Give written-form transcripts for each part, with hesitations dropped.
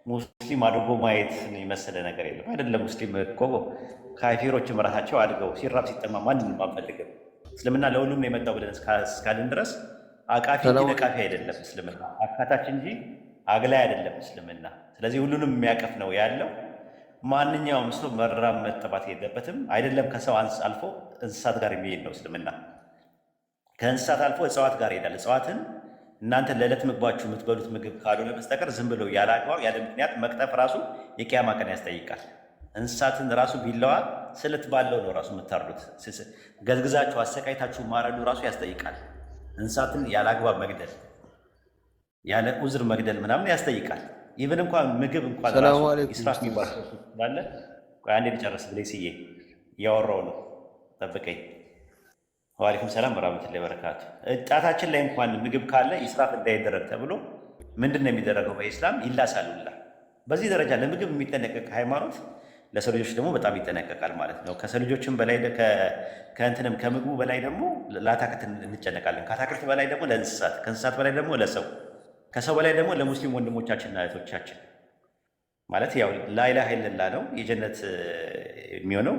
ሙስሊም አድርጎ ማየት የመሰለ ነገር የለም። አይደለም ሙስሊም እኮ ካፊሮችም ራሳቸው አድገው ሲራብ ሲጠማ ማንንም አንፈልግም። እስልምና ለሁሉም ነው የመጣው ብለን እስካልን ድረስ አቃፊ እንጂ ሰላም ነቃፊ አይደለም እስልምና፣ አካታች እንጂ አግላይ አይደለም እስልምና። ስለዚህ ሁሉንም የሚያቀፍ ነው ያለው። ማንኛውም ሰው መራብ መጠባት የለበትም። አይደለም ከሰው አልፎ እንስሳት ጋር የሚሄድ ነው እስልምና። ከእንስሳት አልፎ እጽዋት ጋር ይሄዳል። እጽዋትን እናንተ ለዕለት ምግባችሁ የምትበሉት ምግብ ካልሆነ በስተቀር ዝም ብሎ ያለ አግባብ ያለ ምክንያት መቅጠፍ ራሱ የቂያማ ቀን ያስጠይቃል። እንስሳትን ራሱ ቢላዋ ስለት ባለው ነው ራሱ የምታርዱት። ገዝግዛችሁ አሰቃይታችሁ ማረዱ ራሱ ያስጠይቃል። እንስሳትን ያለ አግባብ መግደል፣ ያለ ዑዝር መግደል ምናምን ያስጠይቃል። ኢቨን እንኳን ምግብ እንኳን ራሱ ኢስራፍ የሚባል ስላለ አንዴ ልጨርስ ብሌስዬ እያወራው ነው፣ ጠብቀኝ። ወአለይኩም ሰላም ወራህመቱላሂ ወበረካቱ። ጣታችን ላይ እንኳን ምግብ ካለ ኢስራፍ እንዳይደረግ ተብሎ ምንድን ነው የሚደረገው? በኢስላም ይላሳሉላ። በዚህ ደረጃ ለምግብ የሚጠነቀቅ ሃይማኖት ለሰው ልጆች ደግሞ በጣም ይጠነቀቃል ማለት ነው። ከሰው ልጆችም በላይ ከእንትንም ከምግቡ በላይ ደግሞ ለአታክልት እንጨነቃለን። ከአታክልት በላይ ደግሞ ለእንስሳት፣ ከእንስሳት በላይ ደግሞ ለሰው፣ ከሰው በላይ ደግሞ ለሙስሊም ወንድሞቻችንና እህቶቻችን ማለት ያው ላኢላሃ ኢለላህ ነው የጀነት የሚሆነው።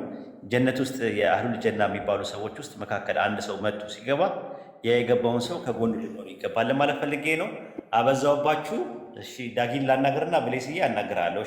ጀነት ውስጥ የአህሉል ጀና የሚባሉ ሰዎች ውስጥ መካከል አንድ ሰው መጥቶ ሲገባ የገባውን ሰው ከጎን ሊኖር ይገባል ለማለት ፈልጌ ነው። አበዛውባችሁ። እሺ ዳጊን ላናገርና ብሌስዬ አናግራለሁ።